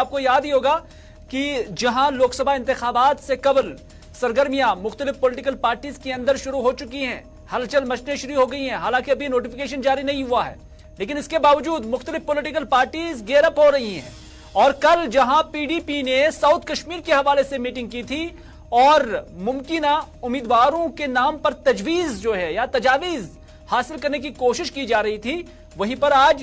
आपको याद ही होगा कि जहां लोकसभा इंतखाबात से कबल सरगर्मियां मुख्तलिफ पॉलिटिकल पार्टीज के अंदर शुरू हो चुकी हैं, हलचल मचने शुरू हो गई हैं। हालांकि अभी नोटिफिकेशन जारी नहीं हुआ है, लेकिन इसके बावजूद मुख्तलिफ पॉलिटिकल पार्टीज गेयरअप हो रही हैं। और कल जहां पीडीपी ने साउथ कश्मीर के हवाले से मीटिंग की थी और मुमकिना उम्मीदवारों के नाम पर तजवीज जो है या तजावीज हासिल करने की कोशिश की जा रही थी, वहीं पर आज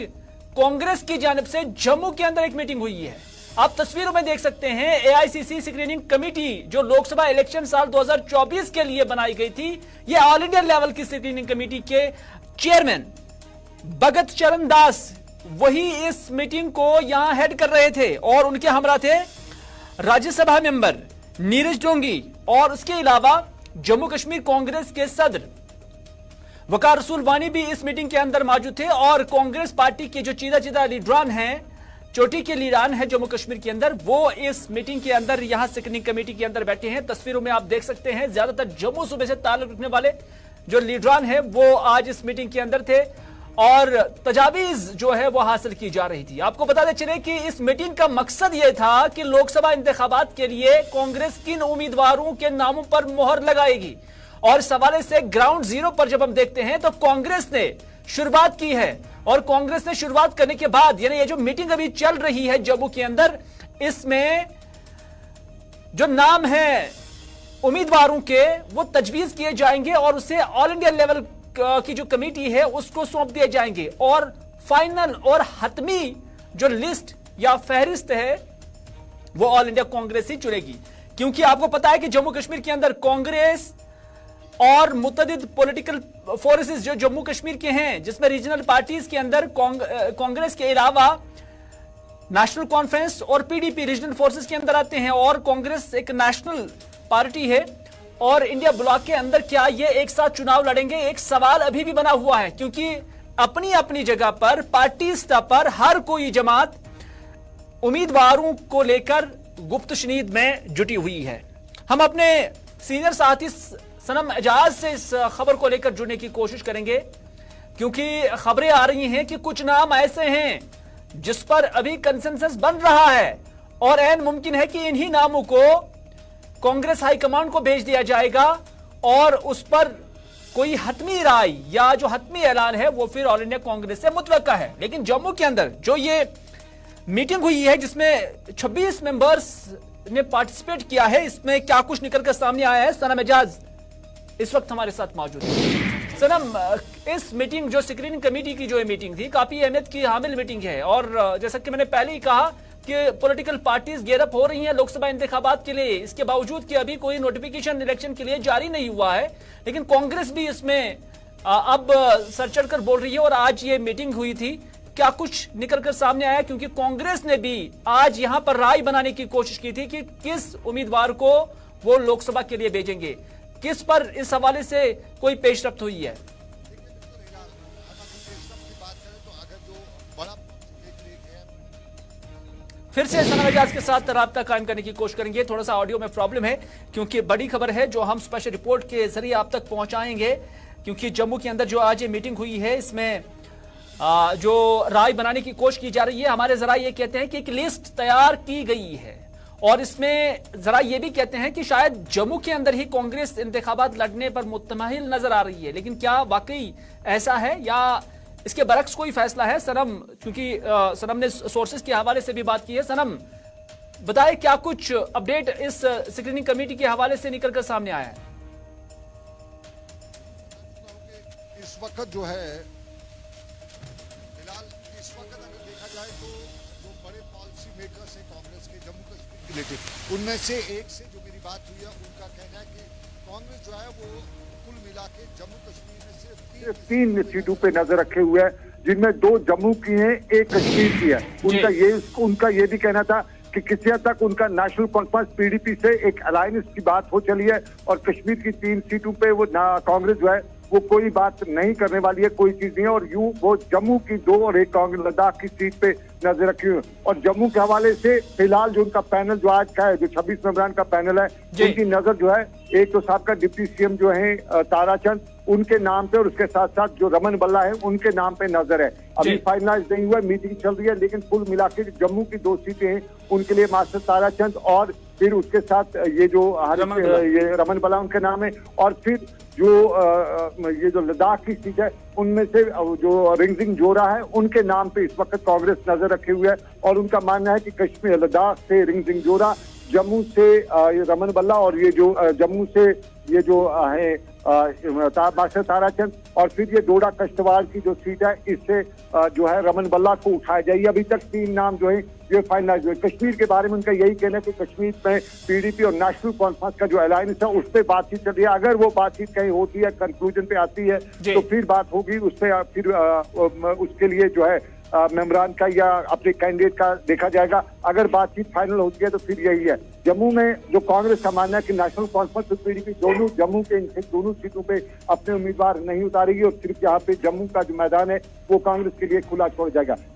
कांग्रेस की जानिब से जम्मू के अंदर एक मीटिंग हुई है। आप तस्वीरों में देख सकते हैं एआईसीसी स्क्रीनिंग कमेटी जो लोकसभा इलेक्शन साल 2024 के लिए बनाई गई थी, ये ऑल इंडिया लेवल की स्क्रीनिंग कमेटी के चेयरमैन भगत चरण दास वही इस मीटिंग को यहां हेड कर रहे थे और उनके हमरा थे राज्यसभा मेंबर नीरज डोंगी और उसके अलावा जम्मू कश्मीर कांग्रेस के सदर वकार रसूल वानी भी इस मीटिंग के अंदर मौजूद थे। और कांग्रेस पार्टी के जो चीदा लीडरान हैं, चोटी के लीडरान हैं जम्मू कश्मीर के अंदर, वो इस मीटिंग के अंदर यहां स्क्रीनिंग कमेटी के अंदर बैठे हैं। तस्वीरों में आप देख सकते हैं ज्यादातर जम्मू सूबे से ताल्लुक रखने वाले जो लीडरान हैं वो आज इस मीटिंग के अंदर थे और तजावीज जो है वो हासिल की जा रही थी। आपको बता दें चले कि इस मीटिंग का मकसद यह था कि लोकसभा इंतखाबात के लिए कांग्रेस किन उम्मीदवारों के नामों पर मोहर लगाएगी। और इस हवाले से ग्राउंड जीरो पर जब हम देखते हैं तो कांग्रेस ने शुरुआत की है और कांग्रेस ने शुरुआत करने के बाद यानी ये जो मीटिंग अभी चल रही है जम्मू के अंदर, इसमें जो नाम है उम्मीदवारों के वो तजवीज किए जाएंगे और उसे ऑल इंडिया लेवल की जो कमेटी है उसको सौंप दिए जाएंगे और फाइनल और हतमी जो लिस्ट या फहरिस्त है वो ऑल इंडिया कांग्रेस ही चुनेगी। क्योंकि आपको पता है कि जम्मू कश्मीर के अंदर कांग्रेस और मुतअद्दिद पॉलिटिकल फोर्सेस जो जम्मू कश्मीर के हैं, जिसमें रीजनल पार्टीज के अंदर कांग्रेस के अलावा नेशनल कॉन्फ्रेंस और पीडीपी रीजनल फोर्सेस के अंदर आते हैं और कांग्रेस एक नेशनल पार्टी है। और इंडिया ब्लॉक के अंदर क्या ये एक साथ चुनाव लड़ेंगे, एक सवाल अभी भी बना हुआ है। क्योंकि अपनी अपनी जगह पर पार्टी स्तर पर हर कोई जमात उम्मीदवारों को लेकर गुप्तशनीद में जुटी हुई है। हम अपने सीनियर साथी सनम एजाज से इस खबर को लेकर जुड़ने की कोशिश करेंगे, क्योंकि खबरें आ रही हैं कि कुछ नाम ऐसे हैं जिस पर अभी कंसेंसस बन रहा है और ऐन मुमकिन है कि इन्हीं नामों को कांग्रेस हाईकमांड को भेज दिया जाएगा और उस पर कोई हतमी राय या जो हतमी ऐलान है वो फिर ऑल इंडिया कांग्रेस से मुतवक्का है। लेकिन जम्मू के अंदर जो ये मीटिंग हुई है जिसमें 26 मेंबर्स ने पार्टिसिपेट किया है, इसमें क्या कुछ निकलकर सामने आया है, सनम एजाज इस वक्त हमारे साथ मौजूद है। सनम, इस मीटिंग जो स्क्रीनिंग कमेटी की जो मीटिंग थी काफी अहमियत की हामिल मीटिंग है और जैसा कि मैंने पहले ही कहा कि पॉलिटिकल पार्टीज गेयरअप हो रही हैं लोकसभा इंतखाबात के लिए, इसके बावजूद कि अभी कोई नोटिफिकेशन इलेक्शन के लिए जारी नहीं हुआ है, लेकिन कांग्रेस भी इसमें अब सर चढ़कर बोल रही है और आज ये मीटिंग हुई थी। क्या कुछ निकलकर सामने आया? क्योंकि कांग्रेस ने भी आज यहां पर राय बनाने की कोशिश की थी कि किस उम्मीदवार को वो लोकसभा के लिए भेजेंगे, किस पर इस हवाले से कोई पेशरफ्त हुई है? फिर से सनम एजाज के साथ राब्ता कायम करने की कोशिश करेंगे। थोड़ा सा ऑडियो में प्रॉब्लम है क्योंकि बड़ी खबर है जो हम स्पेशल रिपोर्ट के जरिए आप तक पहुंचाएंगे। क्योंकि जम्मू के अंदर जो आज ये मीटिंग हुई है इसमें जो राय बनाने की कोशिश की जा रही है, हमारे जरा ये कहते हैं कि एक लिस्ट तैयार की गई है और इसमें जरा ये भी कहते हैं कि शायद जम्मू के अंदर ही कांग्रेस इंतखाबात लड़ने पर मुतमहिल नजर आ रही है। लेकिन क्या वाकई ऐसा है या इसके बरक्स कोई फैसला है? सनम, क्योंकि सनम ने सोर्सेज के हवाले से भी बात की है, सनम बताए क्या कुछ अपडेट इस स्क्रीनिंग कमेटी के हवाले से निकलकर सामने आया है? इस वक्त जो है फिलहाल इस वक्त अगर देखा जाए तो जो बड़े पॉलिसी मेकर्स हैं कांग्रेस के जम्मू कश्मीर के रिलेटेड, उनमें से एक से जो मेरी बात हुई है उनका कहना है कि कांग्रेस जो है वो कुल मिला के जम्मू कश्मीर में सिर्फ 3 सीटों पे नजर रखे हुए है, जिनमें 2 जम्मू की हैं, 1 कश्मीर की है। उनका ये भी कहना था कि किसी हद तक उनका नेशनल कॉन्फ्रेंस पीडीपी से एक अलायंस की बात हो चली है और कश्मीर की 3 सीटों पे वो कांग्रेस जो है वो कोई बात नहीं करने वाली है, कोई चीज नहीं है। और यूं वो जम्मू की 2 और 1 कांग्रेस लद्दाख की सीट पे नजर रखी हुई। और जम्मू के हवाले से फिलहाल जो उनका पैनल जो आज का है, जो 26 मेंबरान का पैनल है, उनकी नजर जो है एक तो साहब का डिप्टी सीएम जो है ताराचंद, उनके नाम पे और उसके साथ साथ जो रमन बल्ला है उनके नाम पे नजर है। अभी फाइनलाइज नहीं हुआ, मीटिंग चल रही है, लेकिन कुल मिला के जम्मू की 2 सीटें हैं उनके लिए मास्टर ताराचंद और फिर उसके साथ ये जो ये रमन बला उनका नाम है, और फिर जो ये जो लद्दाख की सीट है उनमें से जो रिंगजिंग जोरा है उनके नाम पे इस वक्त कांग्रेस नजर रखे हुए है। और उनका मानना है कि कश्मीर लद्दाख से रिंगजिंग जोरा, जम्मू से रमन बल्ला और ये जो जम्मू से ये जो है मास्टर ताराचंद, और फिर ये डोडा कश्तवाड़ की जो सीट है इससे जो है रमन बल्ला को उठाया जाए। अभी तक 3 नाम जो है ये फाइनलाइज हुए। कश्मीर के बारे में उनका यही कहना है कि कश्मीर में पीडीपी और नेशनल कॉन्फ्रेंस का जो अलायंस है उस पर बातचीत चल रही है। अगर वो बातचीत कहीं होती है, कंक्लूजन पे आती है तो फिर बात होगी, उस पर फिर उसके लिए जो है मेम्बरान का या अपने कैंडिडेट का देखा जाएगा। अगर बातचीत फाइनल होती है तो फिर यही है। जम्मू में जो कांग्रेस का मानना है कि नेशनल कॉन्फ्रेंस और पीडीपी दोनों जम्मू के इन दोनों सीटों पे अपने उम्मीदवार नहीं उतारेगी और सिर्फ यहाँ पे जम्मू का जो मैदान है वो कांग्रेस के लिए खुला छोड़ जाएगा।